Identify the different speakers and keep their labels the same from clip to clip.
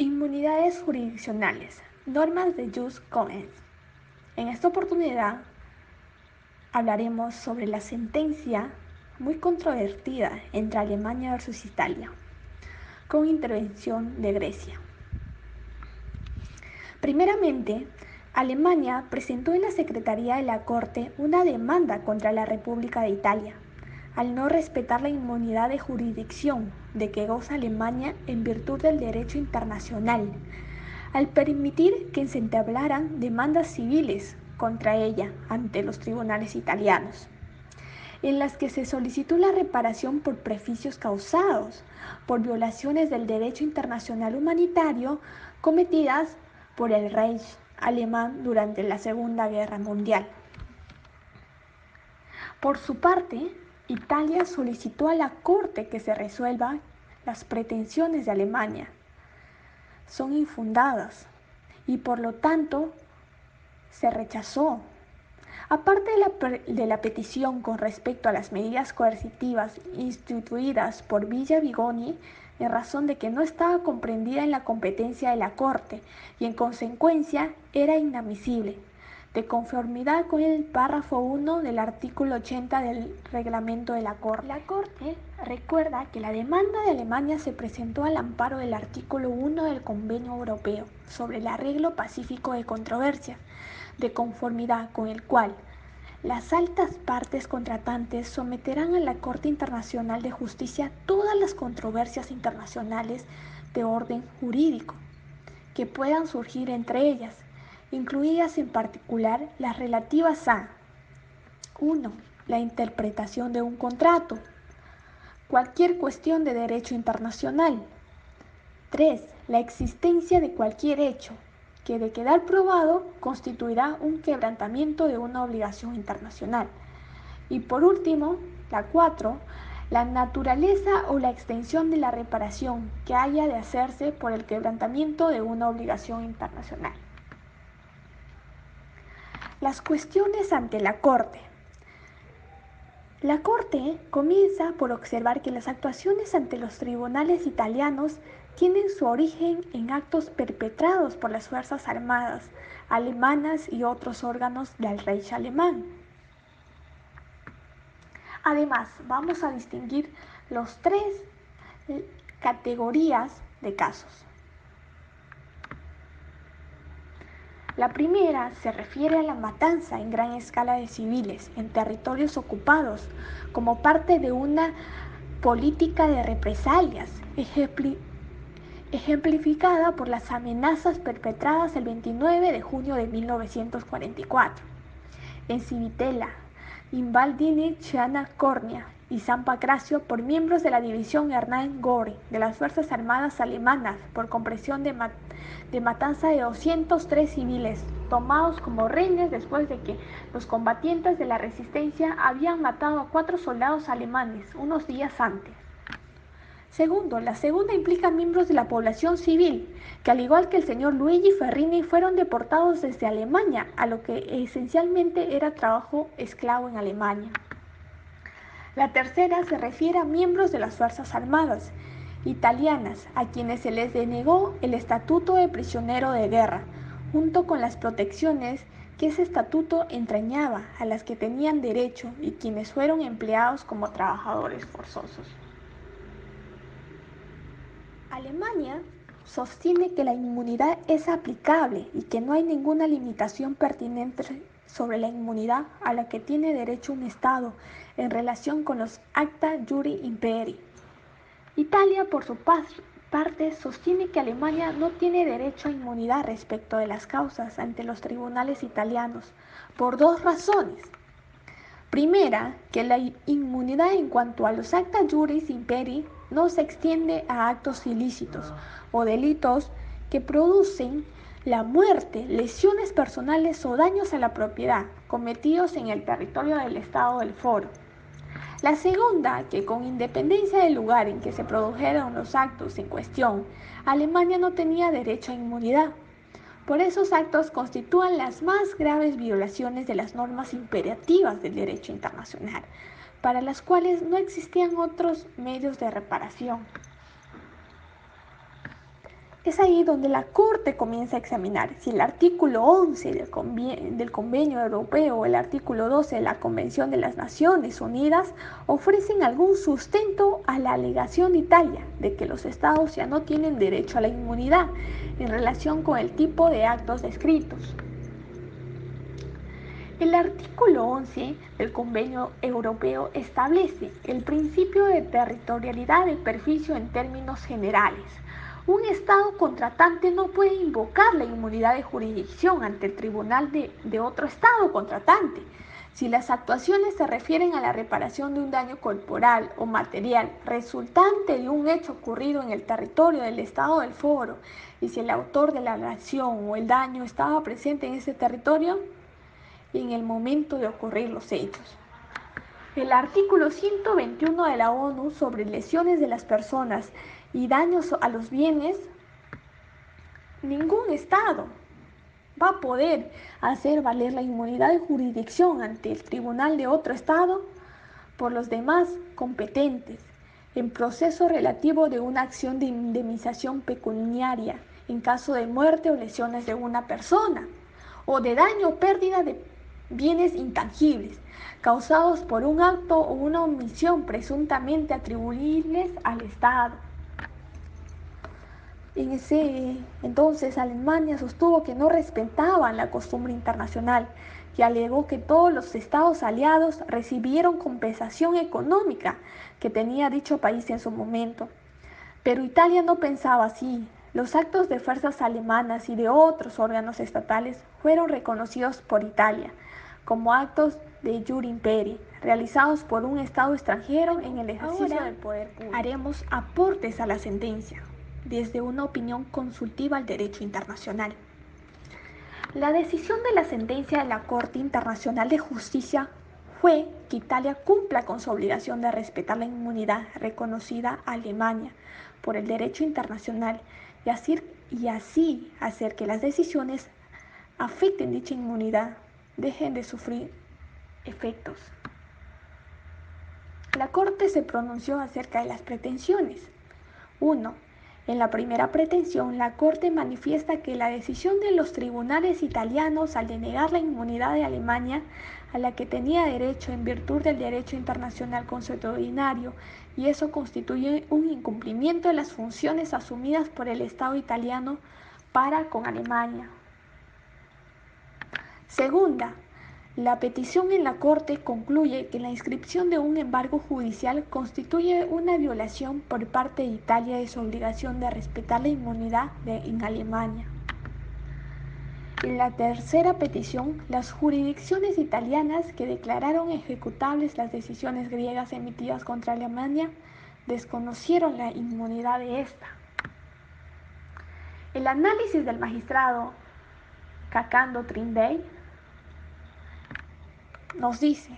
Speaker 1: Inmunidades jurisdiccionales, normas de jus cogens. En esta oportunidad hablaremos sobre la sentencia muy controvertida entre Alemania versus Italia, con intervención de Grecia. Primeramente, Alemania presentó en la Secretaría de la Corte una demanda contra la República de Italia, al no respetar la inmunidad de jurisdicción de que goza Alemania en virtud del derecho internacional, al permitir que se entablaran demandas civiles contra ella ante los tribunales italianos, en las que se solicitó la reparación por perjuicios causados por violaciones del derecho internacional humanitario cometidas por el Reich alemán durante la Segunda Guerra Mundial. Por su parte, Italia solicitó a la Corte que se resuelvan las pretensiones de Alemania. Son infundadas y por lo tanto se rechazó. Aparte de la petición con respecto a las medidas coercitivas instituidas por Villa Vigoni, en razón de que no estaba comprendida en la competencia de la Corte y en consecuencia era inadmisible, de conformidad con el párrafo 1 del artículo 80 del reglamento de la Corte. La Corte recuerda que la demanda de Alemania se presentó al amparo del artículo 1 del Convenio Europeo sobre el arreglo pacífico de controversias, de conformidad con el cual las altas partes contratantes someterán a la Corte Internacional de Justicia todas las controversias internacionales de orden jurídico que puedan surgir entre ellas, incluidas en particular las relativas a 1. La interpretación de un contrato, cualquier cuestión de derecho internacional. 3. La existencia de cualquier hecho que, de quedar probado, constituirá un quebrantamiento de una obligación internacional. Y por último, la 4, la naturaleza o la extensión de la reparación que haya de hacerse por el quebrantamiento de una obligación internacional. Las cuestiones ante la Corte. La Corte comienza por observar que las actuaciones ante los tribunales italianos tienen su origen en actos perpetrados por las Fuerzas Armadas alemanas y otros órganos del Reich alemán. Además, vamos a distinguir los tres categorías de casos. La primera se refiere a la matanza en gran escala de civiles en territorios ocupados como parte de una política de represalias, ejemplificada por las amenazas perpetradas el 29 de junio de 1944 en Civitella, Val di Chiana Cornia y San Pancracio por miembros de la división Hernán Göring de las Fuerzas Armadas alemanas por comprensión de matanza de 203 civiles tomados como rehenes después de que los combatientes de la resistencia habían matado a 4 soldados alemanes unos días antes. Segundo, la segunda implica miembros de la población civil, que al igual que el señor Luigi Ferrini fueron deportados desde Alemania, a lo que esencialmente era trabajo esclavo en Alemania. La tercera se refiere a miembros de las Fuerzas Armadas italianas, a quienes se les denegó el estatuto de prisionero de guerra, junto con las protecciones que ese estatuto entrañaba, a las que tenían derecho y quienes fueron empleados como trabajadores forzosos. Alemania sostiene que la inmunidad es aplicable y que no hay ninguna limitación pertinente sobre la inmunidad a la que tiene derecho un Estado en relación con los Acta Iuri Imperii. Italia, por su parte, sostiene que Alemania no tiene derecho a inmunidad respecto de las causas ante los tribunales italianos, por 2 razones. Primera, que la inmunidad en cuanto a los Acta Iuris Imperii no se extiende a actos ilícitos o delitos que producen la muerte, lesiones personales o daños a la propiedad cometidos en el territorio del Estado del Foro. La segunda, que con independencia del lugar en que se produjeron los actos en cuestión, Alemania no tenía derecho a inmunidad. Por esos actos constituyen las más graves violaciones de las normas imperativas del derecho internacional, para las cuales no existían otros medios de reparación. Es ahí donde la Corte comienza a examinar si el artículo 11 del Convenio Europeo o el artículo 12 de la Convención de las Naciones Unidas ofrecen algún sustento a la alegación de Italia de que los estados ya no tienen derecho a la inmunidad en relación con el tipo de actos descritos. El artículo 11 del Convenio Europeo establece el principio de territorialidad del perjuicio en términos generales. Un Estado contratante no puede invocar la inmunidad de jurisdicción ante el tribunal de otro Estado contratante si las actuaciones se refieren a la reparación de un daño corporal o material resultante de un hecho ocurrido en el territorio del Estado del foro y si el autor de la acción o el daño estaba presente en ese territorio en el momento de ocurrir los hechos. El artículo 121 de la ONU sobre lesiones de las personas y daños a los bienes, ningún Estado va a poder hacer valer la inmunidad de jurisdicción ante el tribunal de otro Estado por los demás competentes en proceso relativo de una acción de indemnización pecuniaria en caso de muerte o lesiones de una persona o de daño o pérdida de bienes intangibles causados por un acto o una omisión presuntamente atribuibles al Estado. En ese entonces Alemania sostuvo que no respetaban la costumbre internacional y alegó que todos los estados aliados recibieron compensación económica que tenía dicho país en su momento. Pero Italia no pensaba así. Los actos de fuerzas alemanas y de otros órganos estatales fueron reconocidos por Italia como actos de jure imperi, realizados por un Estado extranjero en el ejercicio del poder público. Haremos aportes a la sentencia desde una opinión consultiva al derecho internacional. La decisión de la sentencia de la Corte Internacional de Justicia fue que Italia cumpla con su obligación de respetar la inmunidad reconocida a Alemania por el derecho internacional y así hacer que las decisiones afecten dicha inmunidad dejen de sufrir efectos. La Corte se pronunció acerca de las pretensiones. 1. En la primera pretensión, la Corte manifiesta que la decisión de los tribunales italianos al denegar la inmunidad de Alemania, a la que tenía derecho en virtud del derecho internacional consuetudinario, y eso constituye un incumplimiento de las funciones asumidas por el Estado italiano para con Alemania. Segunda, la petición en la Corte concluye que la inscripción de un embargo judicial constituye una violación por parte de Italia de su obligación de respetar la inmunidad en Alemania. En la tercera petición, las jurisdicciones italianas que declararon ejecutables las decisiones griegas emitidas contra Alemania desconocieron la inmunidad de esta. El análisis del magistrado Cacando Trindade nos dice,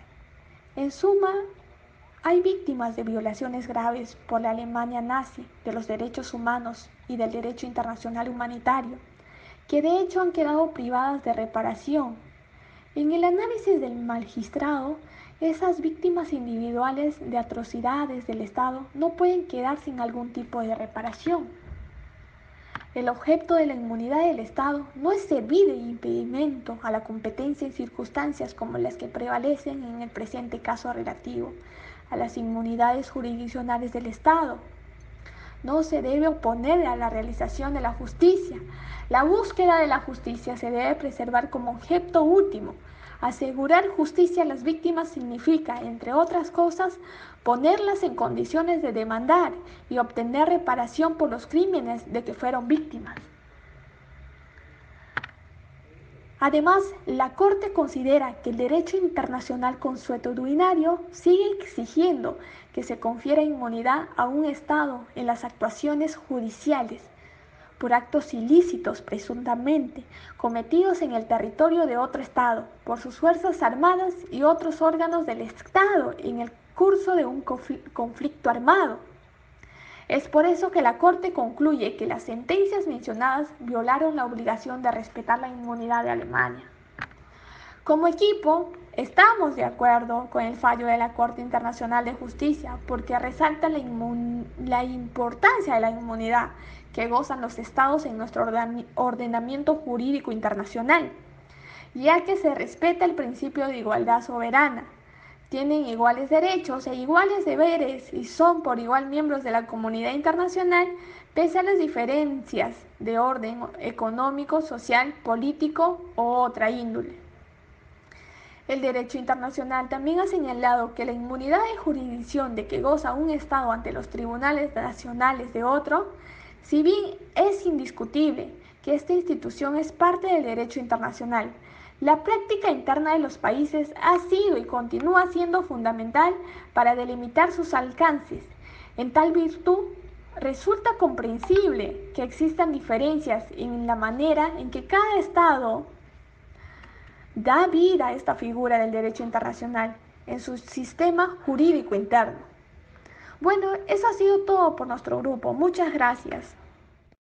Speaker 1: en suma, hay víctimas de violaciones graves por la Alemania nazi de los derechos humanos y del derecho internacional humanitario, que de hecho han quedado privadas de reparación. En el análisis del magistrado, esas víctimas individuales de atrocidades del Estado no pueden quedar sin algún tipo de reparación. El objeto de la inmunidad del Estado no es servir de impedimento a la competencia en circunstancias como las que prevalecen en el presente caso relativo a las inmunidades jurisdiccionales del Estado. No se debe oponer a la realización de la justicia. La búsqueda de la justicia se debe preservar como objeto último. Asegurar justicia a las víctimas significa, entre otras cosas, ponerlas en condiciones de demandar y obtener reparación por los crímenes de que fueron víctimas. Además, la Corte considera que el derecho internacional consuetudinario sigue exigiendo que se confiera inmunidad a un Estado en las actuaciones judiciales por actos ilícitos presuntamente cometidos en el territorio de otro Estado por sus fuerzas armadas y otros órganos del Estado en el curso de un conflicto armado. Es por eso que la Corte concluye que las sentencias mencionadas violaron la obligación de respetar la inmunidad de Alemania. Como equipo, Estamos de acuerdo con el fallo de la Corte Internacional de Justicia porque resalta la importancia de la inmunidad que gozan los estados en nuestro ordenamiento jurídico internacional, ya que se respeta el principio de igualdad soberana. Tienen iguales derechos e iguales deberes y son por igual miembros de la comunidad internacional pese a las diferencias de orden económico, social, político u otra índole. El derecho internacional también ha señalado que la inmunidad de jurisdicción de que goza un Estado ante los tribunales nacionales de otro, si bien es indiscutible que esta institución es parte del derecho internacional, la práctica interna de los países ha sido y continúa siendo fundamental para delimitar sus alcances. En tal virtud, resulta comprensible que existan diferencias en la manera en que cada Estado da vida a esta figura del derecho internacional en su sistema jurídico interno. Bueno, eso ha sido todo por nuestro grupo. Muchas gracias.